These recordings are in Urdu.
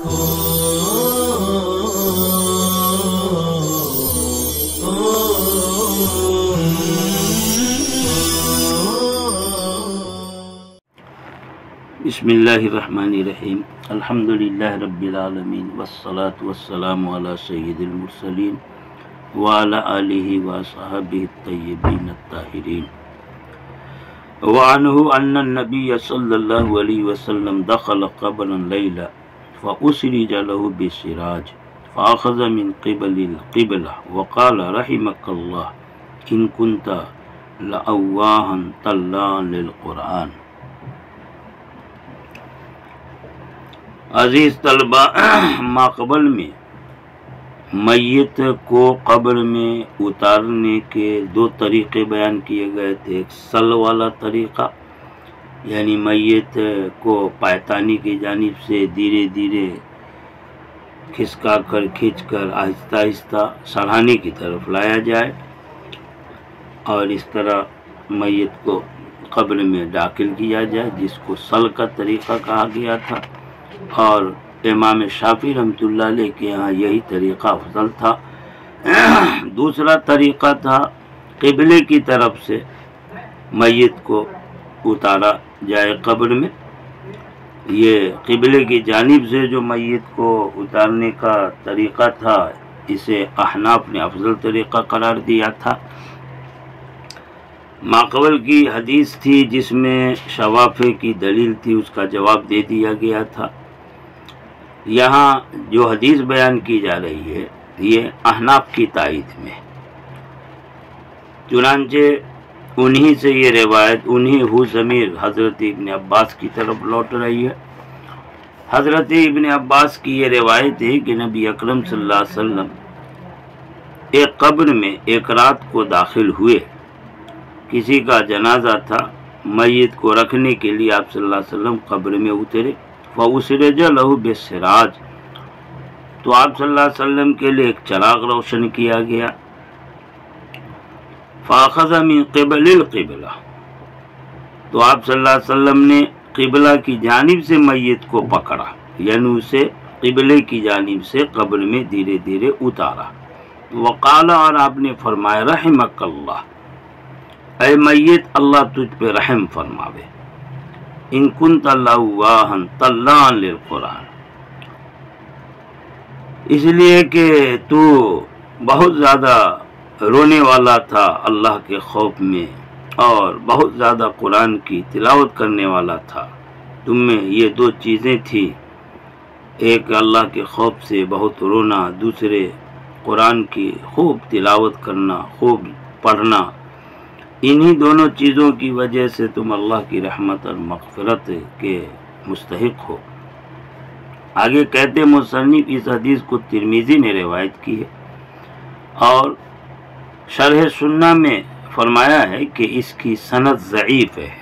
بسم اللہ الرحمن الرحیم الحمدللہ رب العالمین والصلاة والسلام علی سید المرسلین وعلی آلہ وصحبہ الطیبین الطاہرین وعنہ ان النبی صلی اللہ علیہ وسلم دخل قبرا لیلا فأسرج له بسراج فأخذ من قبل القبلة وقال رحمك الله إن كنت لأواها طلاعا للقرآن۔ عزیز طلبہ، ماقبل میں میت کو قبر میں اتارنے کے دو طریقے بیان کیے گئے تھے۔ ایک سل والا طریقہ، یعنی میت کو پایتانی کی جانب سے دھیرے دھیرے کھسکا کر کھینچ کر آہستہ آہستہ سرہانے کی طرف لایا جائے اور اس طرح میت کو قبر میں داخل کیا جائے، جس کو سل کا طریقہ کہا گیا تھا، اور امام شافعی رحمۃ اللہ علیہ کے یہاں یہی طریقہ افضل تھا۔ دوسرا طریقہ تھا قبلے کی طرف سے میت کو اتارا جائے قبر میں۔ یہ قبلے کی جانب سے جو میت کو اتارنے کا طریقہ تھا، اسے احناف نے افضل طریقہ قرار دیا تھا۔ ماقبل کی حدیث تھی جس میں شوافع کی دلیل تھی، اس کا جواب دے دیا گیا تھا۔ یہاں جو حدیث بیان کی جا رہی ہے یہ احناف کی تائید میں، چنانچہ انہی سے یہ روایت، انہی ہو ضمیر حضرت ابن عباس کی طرف لوٹ رہی ہے۔ حضرت ابن عباس کی یہ روایت ہے کہ نبی اکرم صلی اللہ علیہ وسلم ایک قبر میں ایک رات کو داخل ہوئے۔ کسی کا جنازہ تھا، میت کو رکھنے کے لیے آپ صلی اللہ علیہ وسلم قبر میں اترے۔ فَأُسْرِجَ لَهُ بِالسِّرَاجِ، تو آپ صلی اللہ علیہ وسلم کے لیے ایک چراغ روشن کیا گیا۔ فَأَخَذَ مِن قِبَلِ الْقِبْلَةِ، تو آپ صلی اللہ علیہ وسلم نے قبلہ کی جانب سے میت کو پکڑا، یعنی اسے قبلے کی جانب سے قبر میں دھیرے دھیرے اتارا۔ وقال، اور آپ نے فرمایا، رحمک اللہ، اے میت اللہ تجھ پہ رحم فرماوے، ان کنت لواہا طلاعا للقرآن، اس لیے کہ تو بہت زیادہ رونے والا تھا اللہ کے خوف میں اور بہت زیادہ قرآن کی تلاوت کرنے والا تھا۔ تم میں یہ دو چیزیں تھیں، ایک اللہ کے خوف سے بہت رونا، دوسرے قرآن کی خوب تلاوت کرنا، خوب پڑھنا۔ انہی دونوں چیزوں کی وجہ سے تم اللہ کی رحمت اور مغفرت کے مستحق ہو۔ آگے کہتے مصنف اس حدیث کو ترمذی نے روایت کی ہے، اور شرح سنہ میں فرمایا ہے کہ اس کی سند ضعیف ہے۔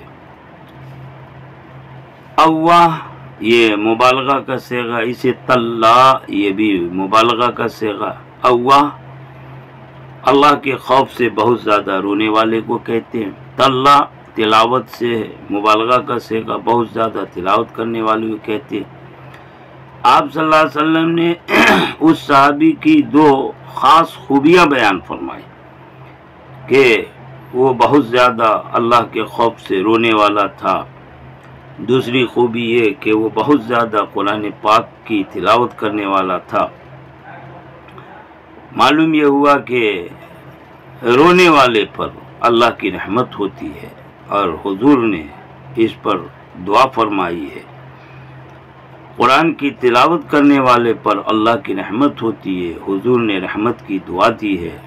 اواہ یہ مبالغہ کا صیغہ، اسے طلاع یہ بھی مبالغہ کا صیغہ۔ اواہ اللہ کے خوف سے بہت زیادہ رونے والے کو کہتے ہیں۔ طلاع تلاوت سے مبالغہ کا صیغہ، بہت زیادہ تلاوت کرنے والے کو کہتے ہیں۔ آپ صلی اللہ علیہ وسلم نے اس صحابی کی دو خاص خوبیاں بیان فرمائی کہ وہ بہت زیادہ اللہ کے خوف سے رونے والا تھا۔ دوسری خوبی یہ کہ وہ بہت زیادہ قرآن پاک کی تلاوت کرنے والا تھا۔ معلوم یہ ہوا کہ رونے والے پر اللہ کی رحمت ہوتی ہے، اور حضور نے اس پر دعا فرمائی ہے۔ قرآن کی تلاوت کرنے والے پر اللہ کی رحمت ہوتی ہے، حضور نے رحمت کی دعا دی ہے،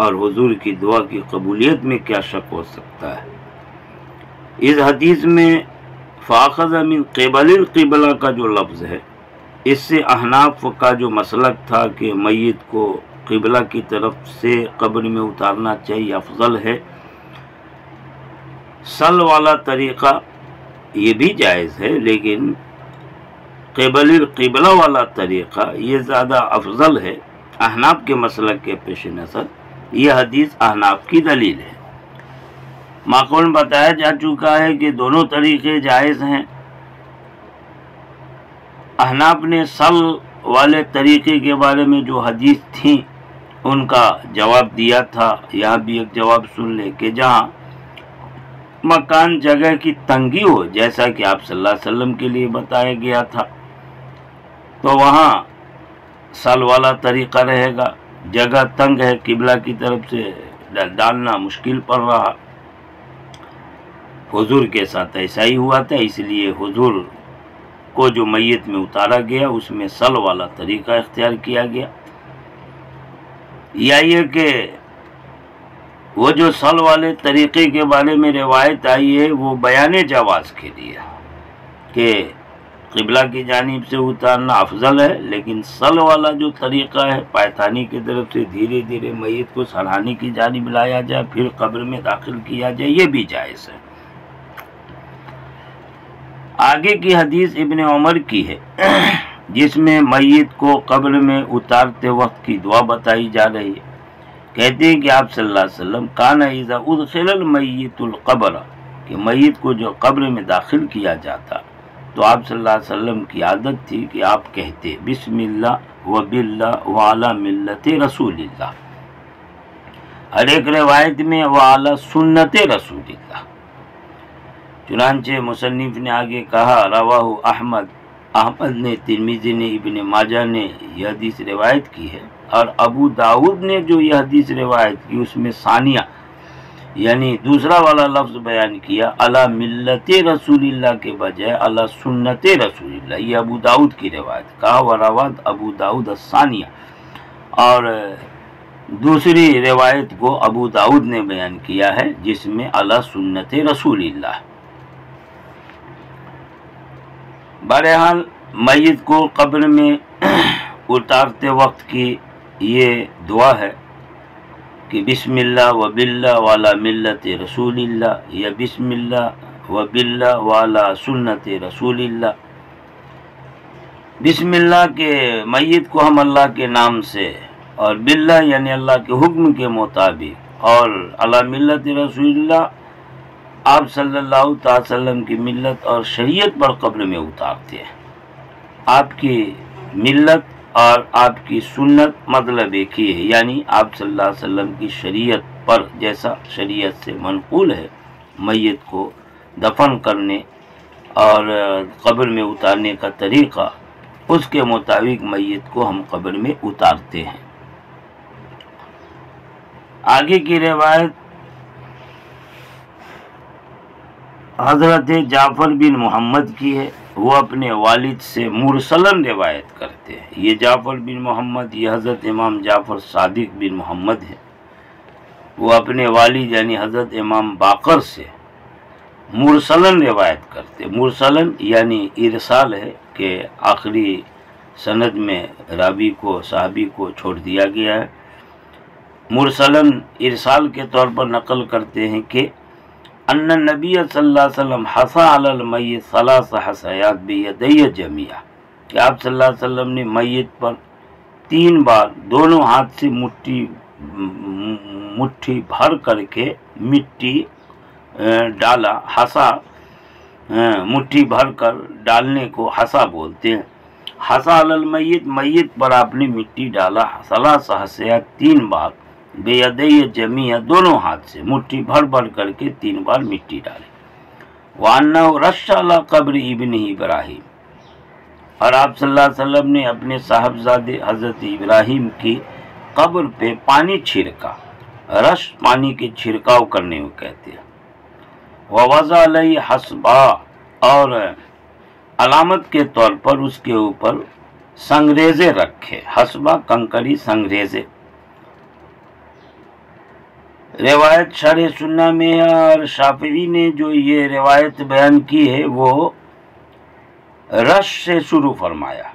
اور حضور کی دعا کی قبولیت میں کیا شک ہو سکتا ہے۔ اس حدیث میں فَأَخَذَ مِن قِبَلِ الْقِبْلَةِ کا جو لفظ ہے، اس سے احناف کا جو مسلک تھا کہ میت کو قبلہ کی طرف سے قبر میں اتارنا چاہیے، افضل ہے۔ سل والا طریقہ یہ بھی جائز ہے، لیکن قبل القبلہ والا طریقہ یہ زیادہ افضل ہے۔ احناف کے مسلک کے پیش نظر یہ حدیث احناف کی دلیل ہے۔ معقول بتایا جا چکا ہے کہ دونوں طریقے جائز ہیں، احناف نے سل والے طریقے کے بارے میں جو حدیث تھیں ان کا جواب دیا تھا. یہاں بھی ایک جواب سن لے کہ جہاں مکان جگہ کی تنگی ہو، جیسا کہ آپ صلی اللہ علیہ وسلم کے لیے بتایا گیا تھا، تو وہاں سل والا طریقہ رہے گا. جگہ تنگ ہے، قبلہ کی طرف سے ڈالنا مشکل پڑ رہا. حضور کے ساتھ ایسا ہی ہوا تھا، اس لیے حضور کو جو میت میں اتارا گیا اس میں سل والا طریقہ اختیار کیا گیا. یا یہ کہ وہ جو سل والے طریقے کے بارے میں روایت آئی ہے وہ بیان جواز کے لیے کہ قبلہ کی جانب سے اتارنا افضل ہے، لیکن سل والا جو طریقہ ہے پائتانی کی طرف سے دھیرے دھیرے میت کو سرہانے کی جانب لایا جائے پھر قبر میں داخل کیا جائے، یہ بھی جائز ہے. آگے کی حدیث ابن عمر کی ہے جس میں میت کو قبر میں اتارتے وقت کی دعا بتائی جا رہی ہے. کہتے ہیں کہ آپ صلی اللہ علیہ وسلم کان اذا ادخل المیت القبر، کہ میت کو جو قبر میں داخل کیا جاتا تو آپ صلی اللہ علیہ وسلم کی عادت تھی کہ آپ کہتے بسم اللہ و باللہ وعلی ملت رسول اللہ. ہر ایک روایت میں وعلی سنت رسول اللہ. چنانچہ مصنف نے آگے کہا رواہ احمد نے، ترمذی نے، ابن ماجہ نے یہ حدیث روایت کی ہے، اور ابو داؤد نے جو یہ حدیث روایت کی اس میں ثانیہ یعنی دوسرا والا لفظ بیان کیا، علی ملت رسول اللہ کے بجائے علی سنت رسول اللہ. یہ ابو داؤد کی روایت کہا ورواد ابو داؤد الثانیہ، اور دوسری روایت کو ابو داؤد نے بیان کیا ہے جس میں علی سنت رسول اللہ. بہرحال میت کو قبر میں اتارتے وقت کی یہ دعا ہے کہ بسم اللہ و باللہ وعلی ملت رسول اللہ، یا بسم اللہ و باللہ وعلی سنت رسول اللہ. بسم اللہ کے میت کو ہم اللہ کے نام سے، اور باللہ یعنی اللہ کے حکم کے مطابق، اور علی ملت رسول اللہ آپ صلی اللہ تعالی وسلم کی ملت اور شریعت پر قبر میں اتارتے ہیں. آپ کی ملت اور آپ کی سنت مطلب ایک ہی ہے، یعنی آپ صلی اللہ علیہ وسلم کی شریعت پر جیسا شریعت سے منقول ہے میت کو دفن کرنے اور قبر میں اتارنے کا طریقہ، اس کے مطابق میت کو ہم قبر میں اتارتے ہیں. آگے کی روایت حضرت جعفر بن محمد کی ہے، وہ اپنے والد سے مرسلن روایت کرتے ہیں. یہ جعفر بن محمد یہ حضرت امام جعفر صادق بن محمد ہے، وہ اپنے والد یعنی حضرت امام باقر سے مرسلن روایت کرتے. مرسلن یعنی ارسال ہے کہ آخری سند میں راوی کو صحابی کو چھوڑ دیا گیا ہے. مرسلن ارسال کے طور پر نقل کرتے ہیں کہ ان النبی صلی اللہ علیہ وسلم حصا علی المیت ثلاث حصیات بیدی جمیعہ، کہ آپ صلی اللہ علیہ وسلم نے میت پر 3 بار دونوں ہاتھ سے مٹھی بھر کر کے مٹی ڈالا. حصا مٹھی بھر کر ڈالنے کو حصا بولتے ہیں. حصا علی المیت، میت پر آپ نے مٹی ڈالا. ثلاث حصیات 3 بار، بیدی جمیعہ دونوں ہاتھ سے مٹھی بھر بھر کر کے 3 بار مٹی ڈالے. وَأَنَّهُ رَشَّ عَلَى قَبْرِ ابْنِهِ ابراہیم، اور آپ صلی اللہ علیہ وسلم نے اپنے صاحبزادے حضرت ابراہیم کی قبر پہ پانی چھڑکا. رش پانی کے چھڑکاؤ کرنے کو کہتے ہیں. وَوَضَعَ عَلَيْهِ حَصْبًا، اور علامت کے طور پر اس کے اوپر سنگریزے رکھے. حصبہ کنکری، سنگریزے. روایت شرح سنہ میں ہے، اور شافعی نے جو یہ روایت بیان کی ہے وہ رش سے شروع فرمایا،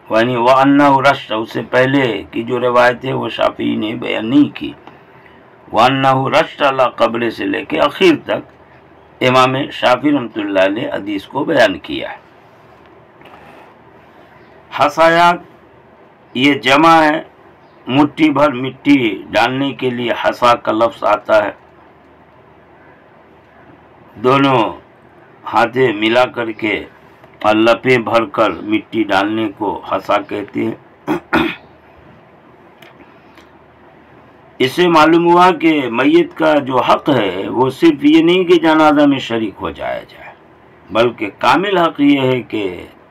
یعنی وَأَنَّهُ رَشَّ، اس سے پہلے کی جو روایت ہے وہ شافعی نے بیان نہیں کی. وَأَنَّهُ رَشَّ عَلَى قبر سے لے کے اخیر تک امام شافعی رحمۃ اللہ نے حدیث کو بیان کیا. حصایات یہ جمع ہے، مٹھی بھر مٹی ڈالنے کے لیے حصا کا لفظ آتا ہے. دونوں ہاتھیں ملا کر کے اور لپیں بھر کر مٹی ڈالنے کو حصا کہتے ہیں۔ اس سے معلوم ہوا کہ میت کا جو حق ہے وہ صرف یہ نہیں کہ جنازہ میں شریک ہو جائے بلکہ کامل حق یہ ہے کہ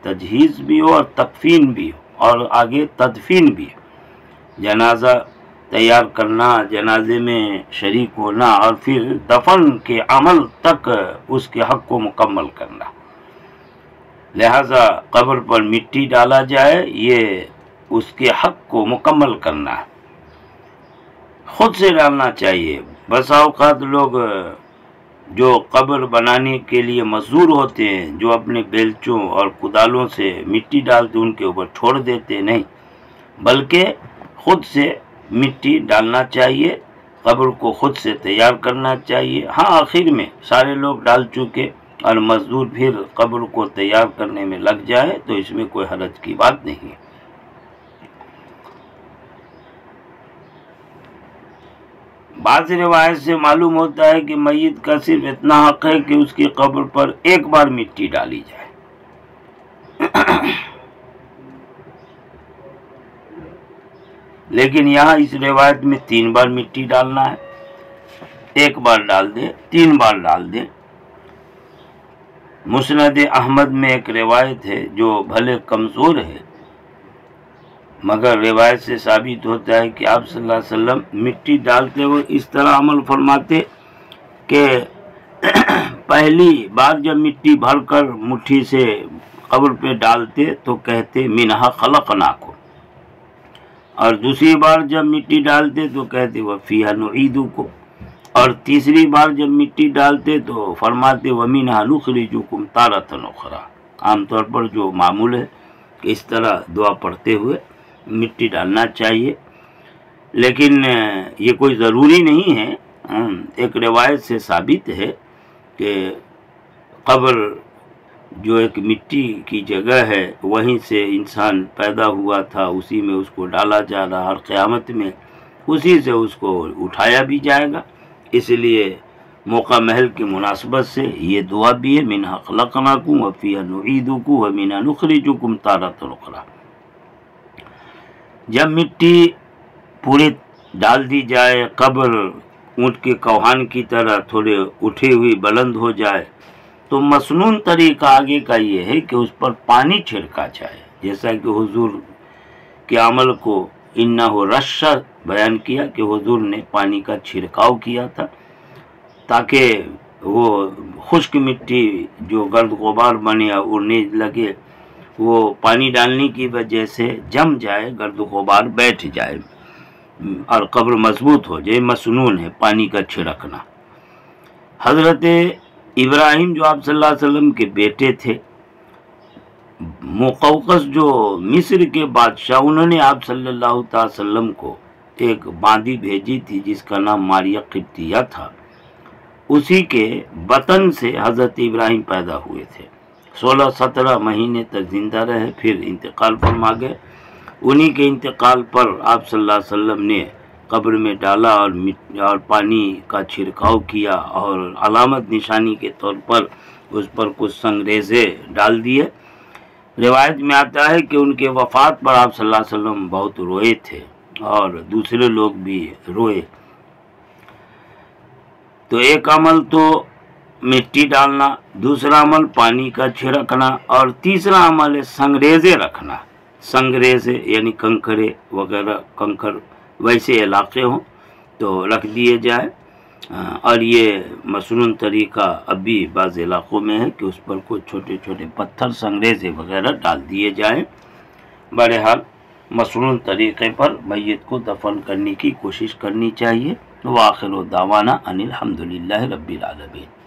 تجہیز بھی ہو اور تکفین بھی ہو اور آگے تدفین بھی ہو، جنازہ تیار کرنا، جنازے میں شریک ہونا اور پھر دفن کے عمل تک اس کے حق کو مکمل کرنا۔ لہذا قبر پر مٹی ڈالا جائے یہ اس کے حق کو مکمل کرنا ہے، خود سے ڈالنا چاہیے۔ بسا اوقات لوگ جو قبر بنانے کے لیے مزدور ہوتے ہیں، جو اپنے بیلچوں اور کدالوں سے مٹی ڈالتے ان کے اوپر چھوڑ دیتے، نہیں بلکہ خود سے مٹی ڈالنا چاہیے، قبر کو خود سے تیار کرنا چاہیے۔ ہاں آخر میں سارے لوگ ڈال چکے اور مزدور پھر قبر کو تیار کرنے میں لگ جائے تو اس میں کوئی حرج کی بات نہیں ہے۔ بعض روایت سے معلوم ہوتا ہے کہ میت کا صرف اتنا حق ہے کہ اس کی قبر پر ایک بار مٹی ڈالی جائے، لیکن یہاں اس روایت میں 3 بار مٹی ڈالنا ہے، ایک بار ڈال دیں، 3 بار ڈال دیں۔ مسند احمد میں ایک روایت ہے جو بھلے کمزور ہے مگر روایت سے ثابت ہوتا ہے کہ آپ صلی اللہ علیہ وسلم مٹی ڈالتے ہوئے اس طرح عمل فرماتے کہ پہلی بار جب مٹی بھر کر مٹھی سے قبر پہ ڈالتے تو کہتے منہا خلقناکم، اور دوسری بار جب مٹی ڈالتے تو کہتے وفیہا نعیدکم، اور تیسری بار جب مٹی ڈالتے تو فرماتے ومنہا نخرجکم تارۃ اخری۔ عام طور پر جو معمول ہے کہ اس طرح دعا پڑھتے ہوئے مٹی ڈالنا چاہیے، لیکن یہ کوئی ضروری نہیں ہے۔ ایک روایت سے ثابت ہے کہ قبر جو ایک مٹی کی جگہ ہے وہیں سے انسان پیدا ہوا تھا، اسی میں اس کو ڈالا جا رہا، اور قیامت میں اسی سے اس کو اٹھایا بھی جائے گا۔ اس لیے موقع محل کی مناسبت سے یہ دعا بھی ہے منہا خلقناکم وفیہا نعیدکم ومنہا نخرجکم تارۃ اخری۔ جب مٹی پوری ڈال دی جائے، قبر اونٹ کے کوہان کی طرح تھوڑے اٹھی ہوئی بلند ہو جائے تو مسنون طریقہ آگے کا یہ ہے کہ اس پر پانی چھڑکا جائے، جیسا کہ حضور کے عمل کو انہ رشہ بیان کیا کہ حضور نے پانی کا چھڑکاؤ کیا تھا تاکہ وہ خشک مٹی جو گرد غبار بنے یا اڑنے لگے وہ پانی ڈالنے کی وجہ سے جم جائے، گرد و غبار بیٹھ جائے اور قبر مضبوط ہو جائے۔ مسنون ہے پانی کا چھڑکنا۔ حضرت ابراہیم جو آپ صلی اللہ علیہ وسلم کے بیٹے تھے، مقوقس جو مصر کے بادشاہ، انہوں نے آپ صلی اللہ تعالی وسلم کو ایک باندی بھیجی تھی جس کا نام ماریہ قبطیہ تھا، اسی کے بطن سے حضرت ابراہیم پیدا ہوئے تھے، 16-17 مہینے تک زندہ رہے، پھر انتقال فرما گئے۔ انہی کے انتقال پر آپ صلی اللہ علیہ وسلم نے قبر میں ڈالا اور پانی کا چھڑکاؤ کیا اور علامت نشانی کے طور پر اس پر کچھ سنگریزے ڈال دیے۔ روایت میں آتا ہے کہ ان کے وفات پر آپ صلی اللہ علیہ وسلم بہت روئے تھے اور دوسرے لوگ بھی روئے۔ تو ایک عمل تو مٹی ڈالنا، دوسرا عمل پانی کا چھڑکنا، اور تیسرا عمل ہے سنگریزے رکھنا۔ سنگریزے یعنی کنکرے وغیرہ، کنکر ویسے علاقے ہوں تو رکھ دیے جائے، اور یہ مسنون طریقہ اب بھی بعض علاقوں میں ہے کہ اس پر کوئی چھوٹے چھوٹے پتھر سنگریزے وغیرہ ڈال دیے جائیں۔ بہرحال مسنون طریقے پر میت کو دفن کرنے کی کوشش کرنی چاہیے۔ وآخر دعوانا ان الحمدللہ رب العالمین۔